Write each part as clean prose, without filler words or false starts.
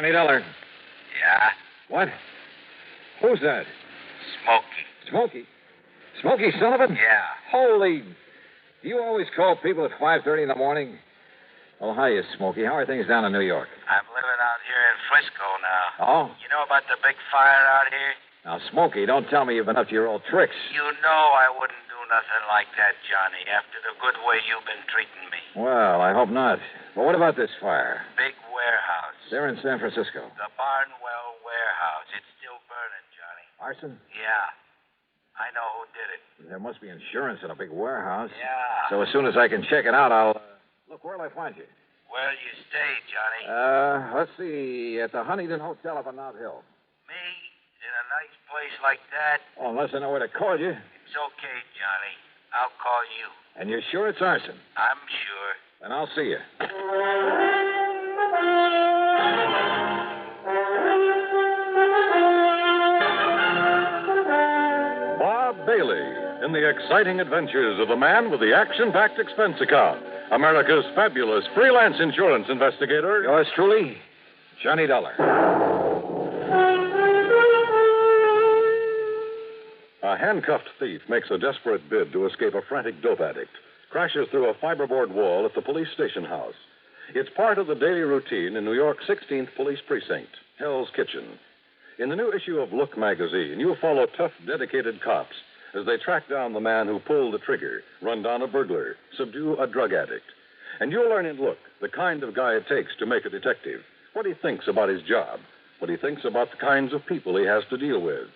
$20. Yeah? What? Who's that? Smokey. Smokey? Smokey Sullivan? Yeah. Holy... Do you always call people at 5:30 in the morning? Oh, hiya, Smokey. How are things down in New York? I'm living out here in Frisco now. Oh? You know about the big fire out here? Now, Smokey, don't tell me you've been up to your old tricks. You know I wouldn't do nothing like that, Johnny, after the good way you've been treating me. Well, I hope not. But what about this fire? Big warehouse. They're in San Francisco. The Barnwell warehouse. It's still burning, Johnny. Arson? Yeah. I know who did it. There must be insurance in a big warehouse. Yeah. So as soon as I can check it out, I'll... Look, where'll I find you? Where'll you stay, Johnny? Let's see. At the Huntington Hotel up on Nob Hill. Me? In a nice place like that? Oh, unless I know where to call you. It's okay, Johnny. I'll call you. And you're sure it's arson? I'm sure. Then I'll see you. Bob Bailey in the exciting adventures of the man with the action-packed expense account. America's fabulous freelance insurance investigator. Yours truly, Johnny Dollar. A handcuffed thief makes a desperate bid to escape a frantic dope addict. Crashes through a fiberboard wall at the police station house. It's part of the daily routine in New York's 16th Police Precinct, Hell's Kitchen. In the new issue of Look magazine, you'll follow tough, dedicated cops as they track down the man who pulled the trigger, run down a burglar, subdue a drug addict. And you'll learn in Look the kind of guy it takes to make a detective, what he thinks about his job, what he thinks about the kinds of people he has to deal with.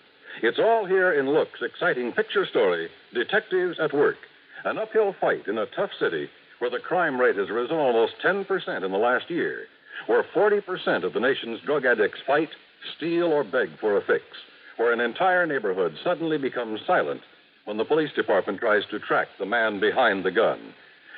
It's all here in Look's exciting picture story, Detectives at Work, an uphill fight in a tough city where the crime rate has risen almost 10% in the last year, where 40% of the nation's drug addicts fight, steal, or beg for a fix, where an entire neighborhood suddenly becomes silent when the police department tries to track the man behind the gun.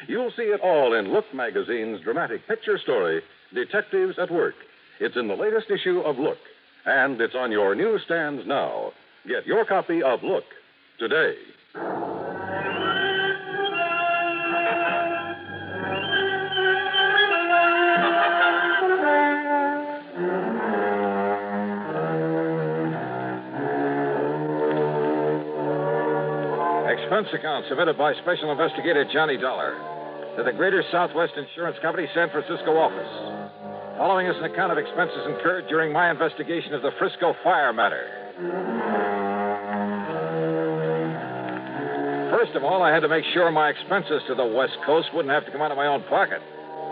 You'll see it all in Look magazine's dramatic picture story, Detectives at Work. It's in the latest issue of Look, and it's on your newsstands now. Get your copy of Look today. Expense account submitted by Special Investigator Johnny Dollar to the Greater Southwest Insurance Company, San Francisco office. Following is an account of expenses incurred during my investigation of the Frisco fire matter. First of all, I had to make sure my expenses to the West Coast wouldn't have to come out of my own pocket.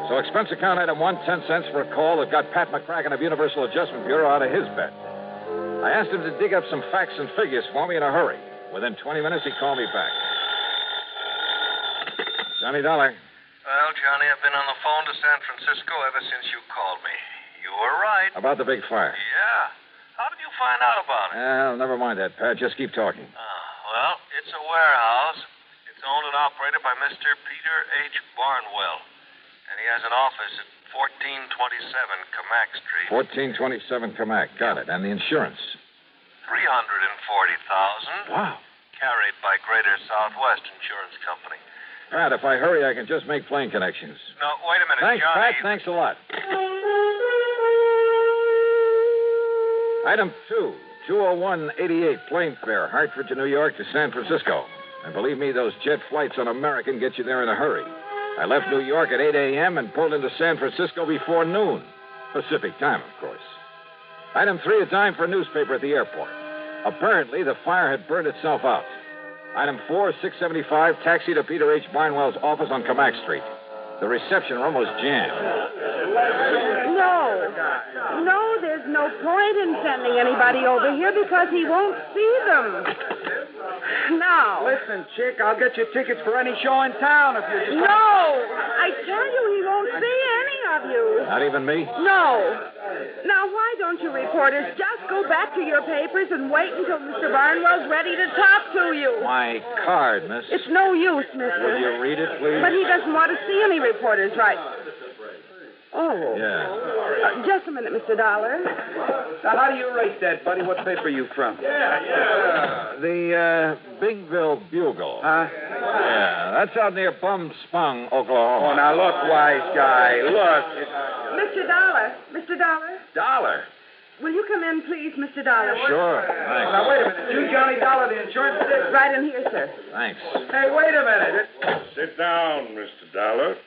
So expense account item 1, 10 cents for a call that got Pat McCracken of Universal Adjustment Bureau out of his bed. I asked him to dig up some facts and figures for me in a hurry. Within 20 minutes, he called me back. Johnny Dollar. Well, Johnny, I've been on the phone to San Francisco ever since you called me. You were right. About the big fire. Yeah. How did you find out about it? Well, never mind that, Pat. Just keep talking. Well, it's a warehouse. It's owned and operated by Mr. Peter H. Barnwell. And he has an office at 1427 Camac Street. 1427 Camac. Got it. And the insurance? $340,000. Wow. Carried by Greater Southwest Insurance Company. Pat, if I hurry, I can just make plane connections. No, wait a minute, Thanks, Johnny. Pat. Thanks a lot. Item 2, 20188 plane fare, Hartford to New York to San Francisco. And believe me, those jet flights on American get you there in a hurry. I left New York at 8 a.m. and pulled into San Francisco before noon. Pacific time, of course. Item 3, a dime for a newspaper at the airport. Apparently, the fire had burned itself out. Item 4, 675, taxi to Peter H. Barnwell's office on Camac Street. The reception room was jammed. No, there's no point in sending anybody over here because he won't see them. Now. Listen, chick, I'll get you tickets for any show in town if you just... No! I tell you, he won't see any of you. Not even me? No. Now, why don't you reporters just go back to your papers and wait until Mr. Barnwell's ready to talk to you? My card, miss. It's no use, mister. Will you read it, please? But he doesn't want to see any reporters, right? Oh. Yeah. Just a minute, Mr. Dollar. Now, how do you rate that, buddy? What paper you from? The Bingville Bugle. Huh? Yeah, that's out near Bum Spung, Oklahoma. Oh, now, look, wise guy, look. Mr. Dollar. Dollar. Will you come in, please, Mr. Dollar? Sure. Thanks. Now, wait a minute. You Johnny Dollar, the insurance agent? Right in here, sir. Thanks. Hey, wait a minute. Sit down, Mr. Dollar.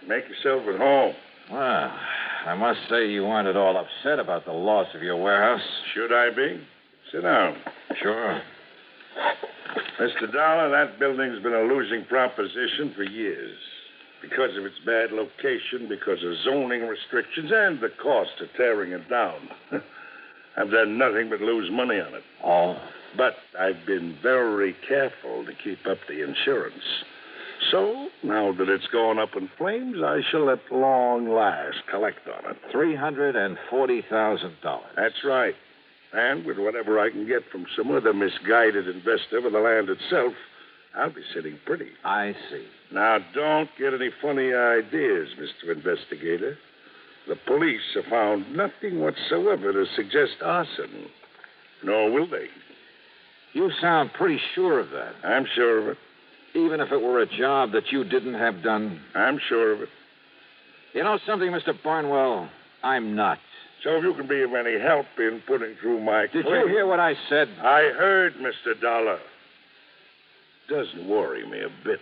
Make yourself at home. Well, I must say you aren't at all upset about the loss of your warehouse. Should I be? Sit down. Sure. Mr. Dollar, that building's been a losing proposition for years. Because of its bad location, because of zoning restrictions, and the cost of tearing it down. I've done nothing but lose money on it. Oh. But I've been very careful to keep up the insurance. So, now that it's gone up in flames, I shall at long last collect on it. $340,000. That's right. And with whatever I can get from some other misguided investor for the land itself, I'll be sitting pretty. I see. Now, don't get any funny ideas, Mr. Investigator. The police have found nothing whatsoever to suggest arson. Nor will they. You sound pretty sure of that. I'm sure of it. Even if it were a job that you didn't have done. I'm sure of it. You know something, Mr. Barnwell? I'm not. So if you can be of any help in putting through my Did claim... you hear what I said? I heard, Mr. Dollar. Doesn't worry me a bit.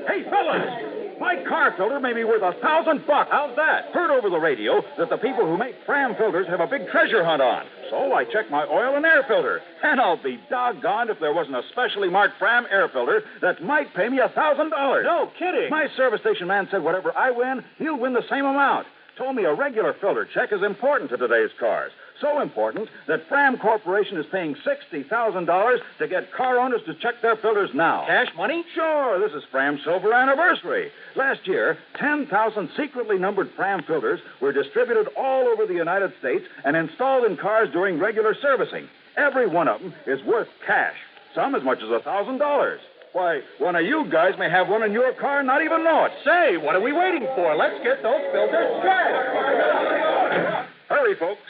Hey, fellas! My car filter may be worth $1,000. How's that? Heard over the radio that the people who make Fram filters have a big treasure hunt on. So I checked my oil and air filter. And I'll be doggone if there wasn't a specially marked Fram air filter that might pay me $1,000. No kidding. My service station man said whatever I win, he'll win the same amount. Told me a regular filter check is important to today's cars. So important that Fram Corporation is paying $60,000 to get car owners to check their filters now. Cash money? Sure, this is Fram's silver anniversary. Last year, 10,000 secretly numbered Fram filters were distributed all over the United States and installed in cars during regular servicing. Every one of them is worth cash, some as much as $1,000. Why, one of you guys may have one in your car and not even know it. Say, what are we waiting for? Let's get those filters checked. Hurry, folks.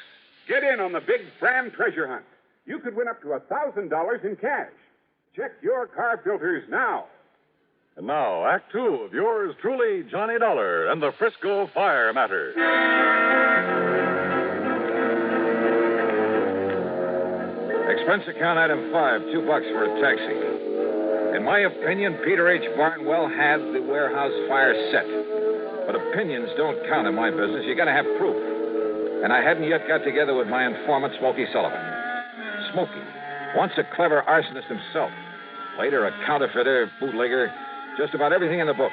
Get in on the big Fram treasure hunt. You could win up to $1,000 in cash. Check your car filters now. And now, Act Two of yours truly, Johnny Dollar and the Frisco Fire Matter. Expense account item 5, $2 for a taxi. In my opinion, Peter H. Barnwell had the warehouse fire set. But opinions don't count in my business. You gotta have proof. And I hadn't yet got together with my informant, Smoky Sullivan. Smoky, once a clever arsonist himself. Later, a counterfeiter, bootlegger, just about everything in the book.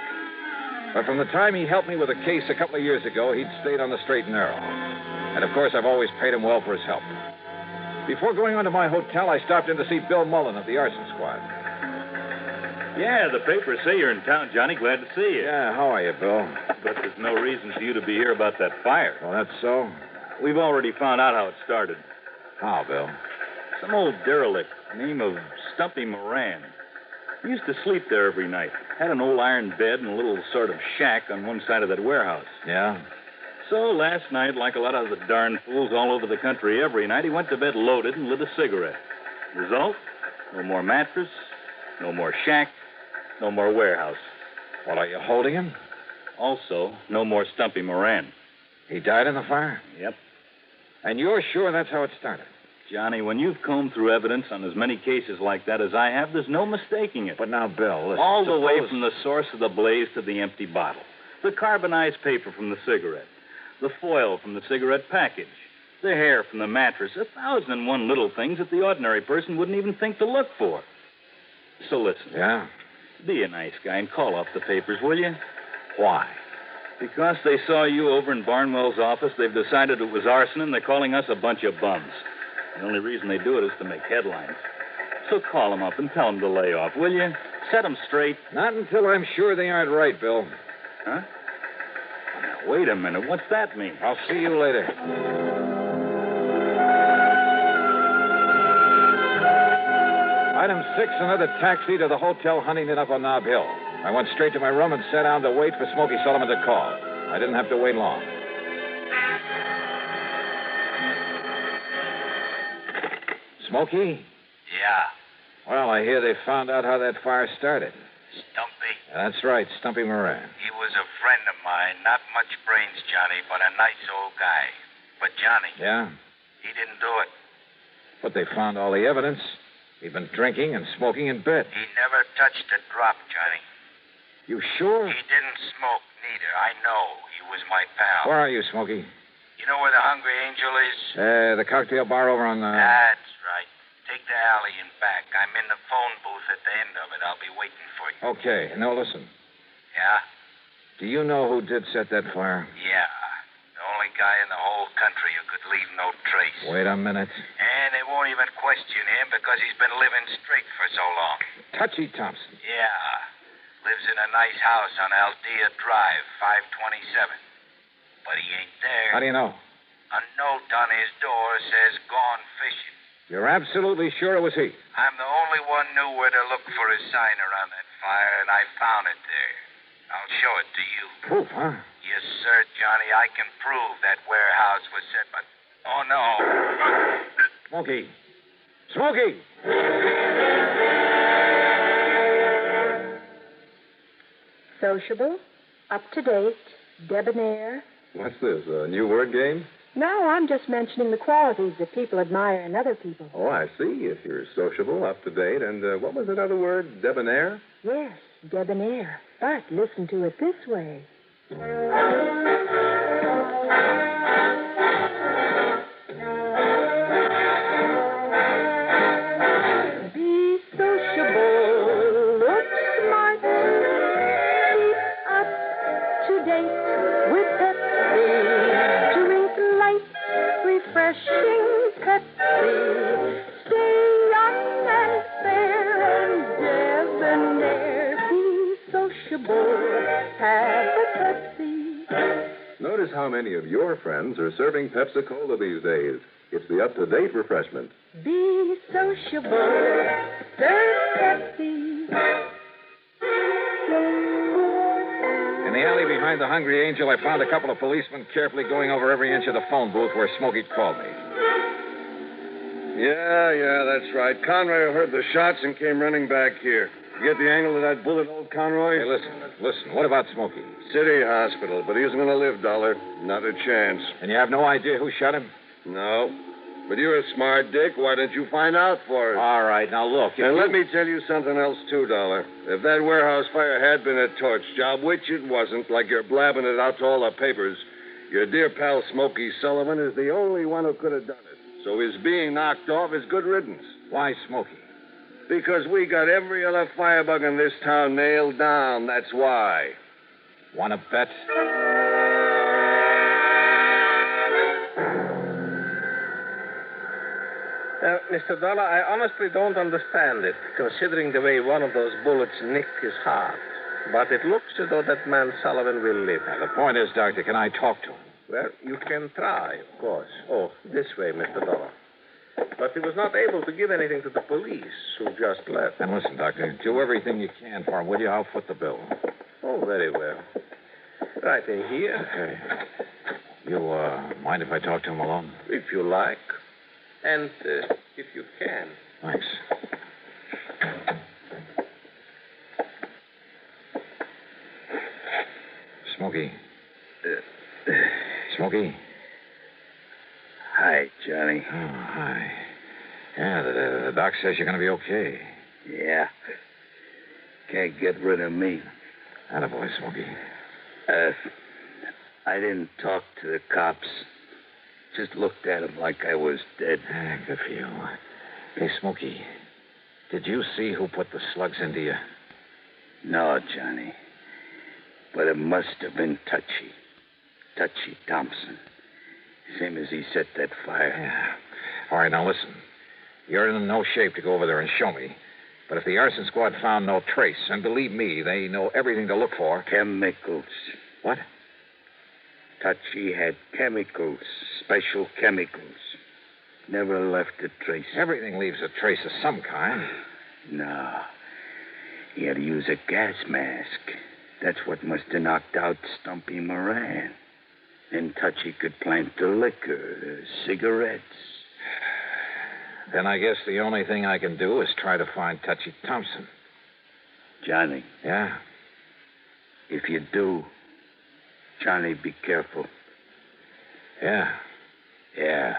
But from the time he helped me with a case a couple of years ago, he'd stayed on the straight and narrow. And, of course, I've always paid him well for his help. Before going on to my hotel, I stopped in to see Bill Mullen of the arson squad. Yeah, the papers say you're in town, Johnny. Glad to see you. Yeah, how are you, Bill? But there's no reason for you to be here about that fire. Well, that's so? We've already found out how it started. How, Bill? Some old derelict, name of Stumpy Moran. He used to sleep there every night. Had an old iron bed and a little sort of shack on one side of that warehouse. Yeah? So last night, like a lot of the darn fools all over the country every night, he went to bed loaded and lit a cigarette. Result? No more mattress, no more shack, no more warehouse. Well, are you holding him? Also, no more Stumpy Moran. He died in the fire? Yep. And you're sure that's how it started? Johnny, when you've combed through evidence on as many cases like that as I have, there's no mistaking it. But now, Bill, listen. All the way from the source of the blaze to the empty bottle. The carbonized paper from the cigarette. The foil from the cigarette package. The hair from the mattress. 1,001 little things that the ordinary person wouldn't even think to look for. So listen. Yeah? Be a nice guy and call off the papers, will you? Why? Because they saw you over in Barnwell's office, they've decided it was arson, and they're calling us a bunch of bums. The only reason they do it is to make headlines. So call them up and tell them to lay off, will you? Set them straight. Not until I'm sure they aren't right, Bill. Huh? Now, wait a minute. What's that mean? I'll see you later. Item 6, another taxi to the Hotel Huntington up on Nob Hill. I went straight to my room and sat down to wait for Smoky Sullivan to call. I didn't have to wait long. Smokey? Yeah. Well, I hear they found out how that fire started. Stumpy? That's right, Stumpy Moran. He was a friend of mine. Not much brains, Johnny, but a nice old guy. But, Johnny. Yeah? He didn't do it. But they found all the evidence. He'd been drinking and smoking in bed. He never touched a drop, Johnny. You sure? He didn't smoke, neither. I know. He was my pal. Where are you, Smokey? You know where the Hungry Angel is? The cocktail bar over on the... That's right. Take the alley and back. I'm in the phone booth at the end of it. I'll be waiting for you. Okay. Now, listen. Yeah? Do you know who did set that fire? Yeah. The only guy in the whole country who could leave no trace. Wait a minute. And they won't even question him because he's been living straight for so long. Touchy Thompson. Yeah. Lives in a nice house on Aldea Drive, 527. But he ain't there. How do you know? A note on his door says gone fishing. You're absolutely sure it was he? I'm the only one knew where to look for a sign around that fire, and I found it there. I'll show it to you. Proof, huh? Yes, sir, Johnny. I can prove that warehouse was set, but... Oh, no. Smokey. Smokey! Sociable, up-to-date, debonair. What's this, a new word game? No, I'm just mentioning the qualities that people admire in other people. Oh, I see. If you're sociable, up-to-date, and what was that other word, debonair? Yes, debonair. But listen to it this way. Be sociable, look smart, keep up to date with Pepsi, drink light, refreshing Pepsi, stay young and fair and debonair. Be sociable, have a Pepsi. Notice how many of your friends are serving Pepsi-Cola these days. It's the up-to-date refreshment. Be sociable, serve Pepsi. In the alley behind the Hungry Angel, I found a couple of policemen carefully going over every inch of the phone booth where Smokey called me. Yeah, that's right. Conroy heard the shots and came running back here. You get the angle of that bullet, old Conroy? Hey, listen. What about Smokey? City hospital, but he isn't going to live, Dollar. Not a chance. And you have no idea who shot him? No. But you're a smart dick. Why don't you find out for us? All right, now look. And let me tell you something else, too, Dollar. If that warehouse fire had been a torch job, which it wasn't, like you're blabbing it out to all the papers, your dear pal Smokey Sullivan is the only one who could have done it. So his being knocked off is good riddance. Why Smokey? Because we got every other firebug in this town nailed down. That's why. Want to bet? Mr. Dollar, I honestly don't understand it, considering the way one of those bullets nicked his heart. But it looks as though that man Sullivan will live. Now, the point is, Doctor, can I talk to him? Well, you can try, of course. Oh, this way, Mr. Dollar. But he was not able to give anything to the police, who just left. And listen, Doctor, do everything you can for him, will you? I'll foot the bill. Oh, very well. Right in here. Okay. You, mind if I talk to him alone? If you like. And if you can. Thanks. Smokey. Smokey? Hi, Johnny. Oh, hi. Yeah, the doc says you're going to be okay. Yeah. Can't get rid of me. Attaboy, Smokey. I didn't talk to the cops. Just looked at him like I was dead. Good for you. Hey, Smokey, did you see who put the slugs into you? No, Johnny. But it must have been Touchy. Touchy Thompson. Same as he set that fire. Yeah. All right, now listen. You're in no shape to go over there and show me. But if the arson squad found no trace, and believe me, they know everything to look for. Chemicals. What? Touchy had chemicals, special chemicals. Never left a trace. Everything leaves a trace of some kind. No. He had to use a gas mask. That's what must have knocked out Stumpy Moran. Then Touchy could plant the liquor, the cigarettes. Then I guess the only thing I can do is try to find Touchy Thompson. Johnny, Yeah? if you do, Johnny, be careful. Yeah. Yeah.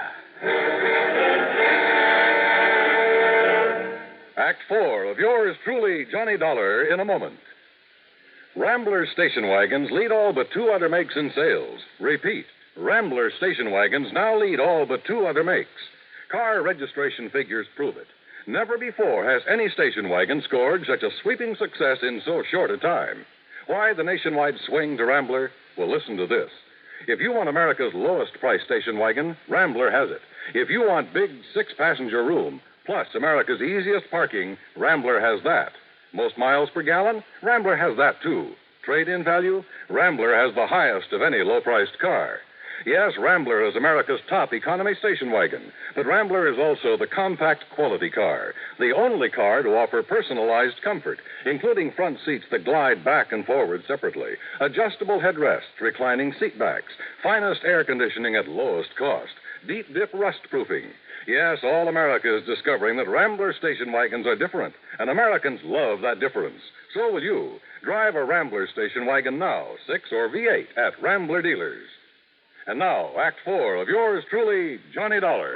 Act 4 of yours truly, Johnny Dollar, in a moment. Rambler station wagons lead all but 2 other makes in sales. Repeat, Rambler station wagons now lead all but 2 other makes. Car registration figures prove it. Never before has any station wagon scored such a sweeping success in so short a time. Why the nationwide swing to Rambler? Well, listen to this. If you want America's lowest price station wagon, Rambler has it. If you want big 6-passenger room, plus America's easiest parking, Rambler has that. Most miles per gallon? Rambler has that, too. Trade-in value? Rambler has the highest of any low-priced car. Yes, Rambler is America's top economy station wagon, but Rambler is also the compact quality car, the only car to offer personalized comfort, including front seats that glide back and forward separately, adjustable headrests, reclining seat backs, finest air conditioning at lowest cost, deep dip rust proofing. Yes, all America is discovering that Rambler station wagons are different, and Americans love that difference. So will you. Drive a Rambler station wagon now, 6 or V8 at Rambler dealers. And now, Act 4 of yours truly, Johnny Dollar.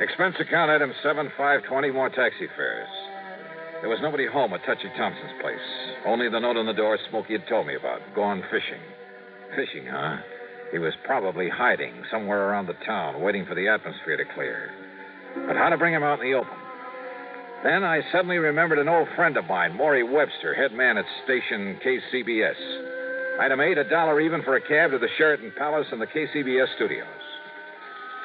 Expense account item 7520, more taxi fares. There was nobody home at Touchy Thompson's place. Only the note on the door Smokey had told me about. Gone fishing. Fishing, huh? He was probably hiding somewhere around the town, waiting for the atmosphere to clear. But how to bring him out in the open? Then I suddenly remembered an old friend of mine, Maury Webster, head man at station KCBS. Item 8, $1 even for a cab to the Sheraton Palace and the KCBS studios.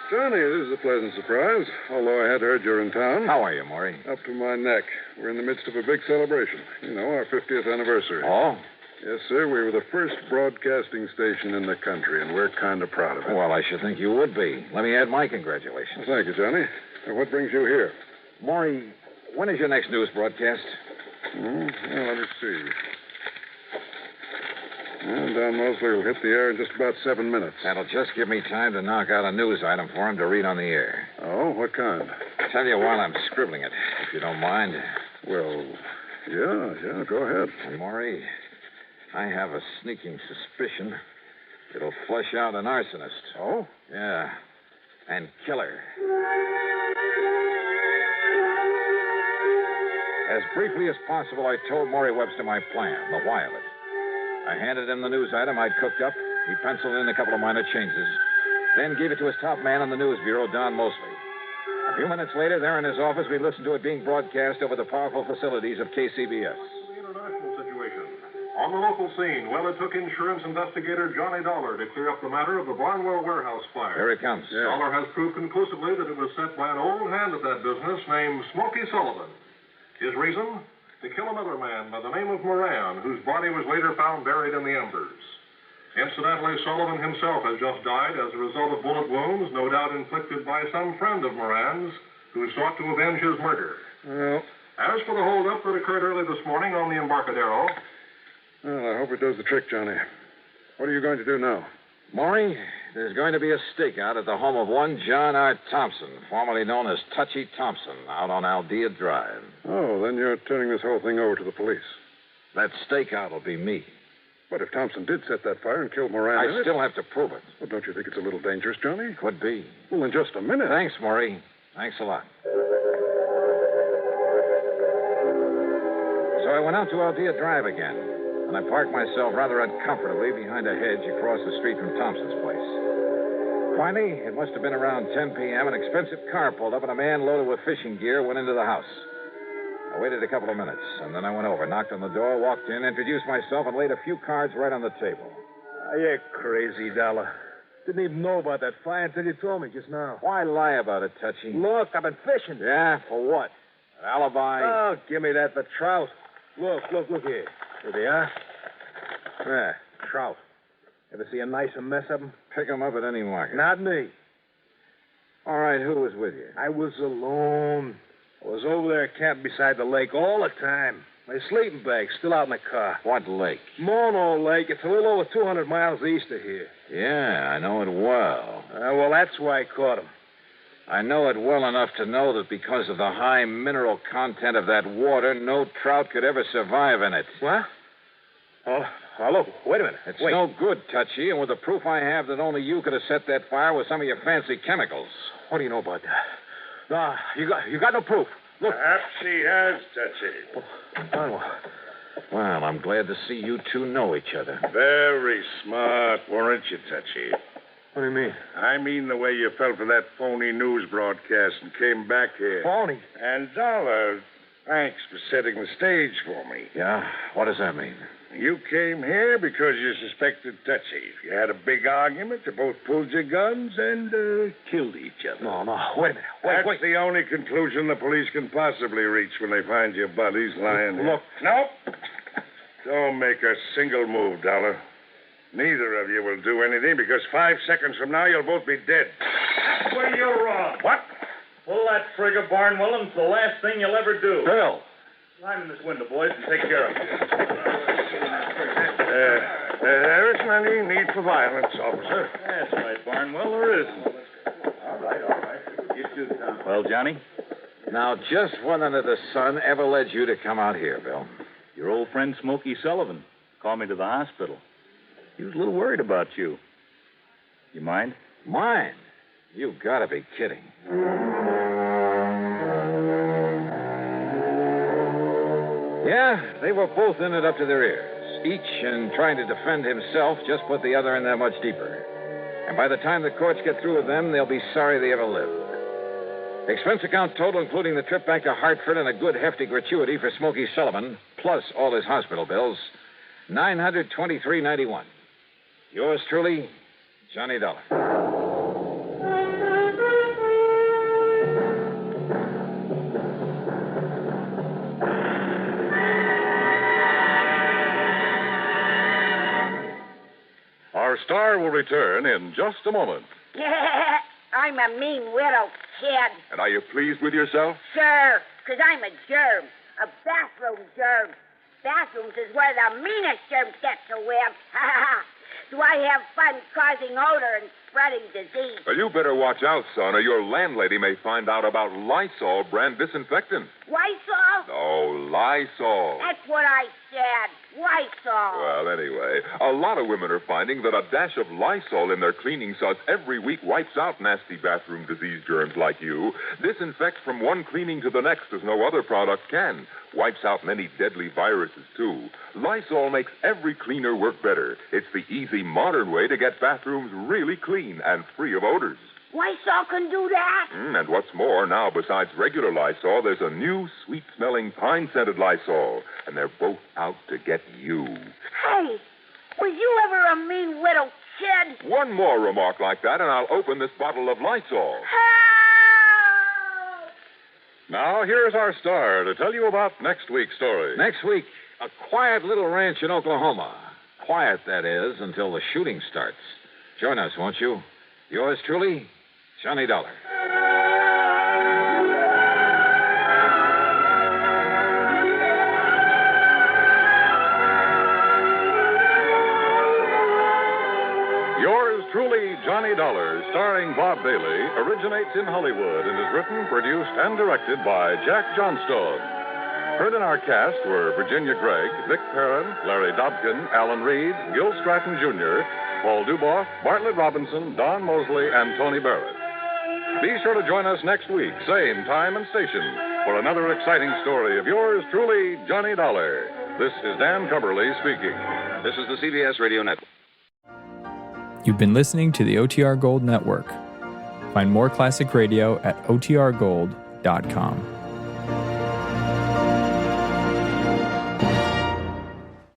Johnny, this is a pleasant surprise, although I had heard you're in town. How are you, Maury? Up to my neck. We're in the midst of a big celebration. You know, our 50th anniversary. Oh? Yes, sir. We were the first broadcasting station in the country, and we're kind of proud of it. Well, I should think you would be. Let me add my congratulations. Well, thank you, Johnny. What brings you here? Maury, when is your next news broadcast? Well, let me see. Well, Don Mosley will hit the air in just about 7 minutes. That'll just give me time to knock out a news item for him to read on the air. Oh, what kind? Tell you while I'm scribbling it, if you don't mind. Well, yeah, go ahead. And Maury, I have a sneaking suspicion it'll flush out an arsonist. Oh? Yeah, and killer. As briefly as possible, I told Maury Webster my plan, the why of it. I handed him the news item I'd cooked up. He penciled in a couple of minor changes, then gave it to his top man on the news bureau, Don Mosley. A few minutes later, there in his office, we listened to it being broadcast over the powerful facilities of KCBS. The international situation. On the local scene, well, it took insurance investigator Johnny Dollar to clear up the matter of the Barnwell warehouse fire. Here he comes. Yeah. Dollar has proved conclusively that it was set by an old hand at that business named Smoky Sullivan. His reason? To kill another man by the name of Moran, whose body was later found buried in the embers. Incidentally, Sullivan himself has just died as a result of bullet wounds, no doubt inflicted by some friend of Moran's who sought to avenge his murder. Well, as for the holdup that occurred early this morning on the Embarcadero... Well, I hope it does the trick, Johnny. What are you going to do now? Maury, there's going to be a stakeout at the home of one John R. Thompson, formerly known as Touchy Thompson, out on Aldea Drive. Oh, then you're turning this whole thing over to the police. That stakeout will be me. But if Thompson did set that fire and kill Moran... I still have to prove it. Well, don't you think it's a little dangerous, Johnny? Could be. Well, in just a minute. Thanks, Maury. Thanks a lot. So I went out to Aldea Drive again. And I parked myself rather uncomfortably behind a hedge across the street from Thompson's place. Finally, it must have been around 10 p.m., an expensive car pulled up and a man loaded with fishing gear went into the house. I waited a couple of minutes, and then I went over, knocked on the door, walked in, introduced myself, and laid a few cards right on the table. You're crazy, Dollar. Didn't even know about that fire until you told me just now. Why lie about it, Touchy? Look, I've been fishing. Yeah, for what? An alibi? Oh, give me that for trout. Look here. Here they are. There, trout. Ever see a nicer mess of them? Pick 'em up at any market. Not me. All right, who was with you? I was alone. I was over there camped beside the lake all the time. My sleeping bag's still out in the car. What lake? Mono Lake. It's a little over 200 miles east of here. Yeah, I know it well. Well, that's why I caught him. I know it well enough to know that because of the high mineral content of that water, no trout could ever survive in it. What? Oh, look, wait a minute. It's no good, Touchy, and with the proof I have that only you could have set that fire with some of your fancy chemicals. What do you know about that? No, you got no proof. Look. Perhaps he has, Touchy. Well, I'm glad to see you two know each other. Very smart, weren't you, Touchy? What do you mean? I mean the way you fell for that phony news broadcast and came back here. Phony? And Dollar, thanks for setting the stage for me. Yeah? What does that mean? You came here because you suspected Touchy. You had a big argument. You both pulled your guns and killed each other. No, wait a minute. That's the only conclusion the police can possibly reach when they find your buddies lying here. Look. Nope. Don't make a single move, Dollar. Neither of you will do anything because 5 seconds from now you'll both be dead. Well, you're wrong. What? Pull that trigger, Barnwell, and it's the last thing you'll ever do. Bill. Climb in this window, boys, and take care of it. There isn't any need for violence, officer. That's right, Barnwell, there isn't. All right. You too, Tom. Well, Johnny? Now, just what under the sun ever led you to come out here, Bill? Your old friend Smokey Sullivan called me to the hospital. He was a little worried about you. You mind? Mind? You've got to be kidding. Yeah, they were both in it up to their ears. Each, in trying to defend himself, just put the other in there much deeper. And by the time the courts get through with them, they'll be sorry they ever lived. Expense account total, including the trip back to Hartford and a good hefty gratuity for Smokey Sullivan, plus all his hospital bills, $923.91. Yours truly, Johnny Dollar. Our star will return in just a moment. I'm a mean widow, kid. And are you pleased with yourself? Sure, because I'm a germ. A bathroom germ. Bathrooms is where the meanest germs get to live. Do I have fun causing odor and spreading disease? Well, you better watch out, son, or your landlady may find out about Lysol brand disinfectant. Lysol? No, Lysol. That's what I said. Lysol. Well, anyway, a lot of women are finding that a dash of Lysol in their cleaning suds every week wipes out nasty bathroom disease germs like you. Disinfects from one cleaning to the next as no other product can. Wipes out many deadly viruses, too. Lysol makes every cleaner work better. It's the easy, modern way to get bathrooms really clean and free of odors. Lysol can do that? And what's more, now, besides regular Lysol, there's a new sweet-smelling pine-scented Lysol. And they're both out to get you. Hey, was you ever a mean little kid? One more remark like that, and I'll open this bottle of Lysol. Help! Now, here's our star to tell you about next week's story. Next week, a quiet little ranch in Oklahoma. Quiet, that is, until the shooting starts. Join us, won't you? Yours truly, Johnny Dollar. Yours truly, Johnny Dollar, starring Bob Bailey, originates in Hollywood and is written, produced, and directed by Jack Johnstone. Heard in our cast were Virginia Gregg, Vic Perrin, Larry Dobkin, Alan Reed, Gil Stratton Jr., Paul Duboff, Bartlett Robinson, Don Mosley, and Tony Barrett. Be sure to join us next week, same time and station, for another exciting story of yours truly, Johnny Dollar. This is Dan Cumberly speaking. This is the CBS Radio Network. You've been listening to the OTR Gold Network. Find more classic radio at otrgold.com.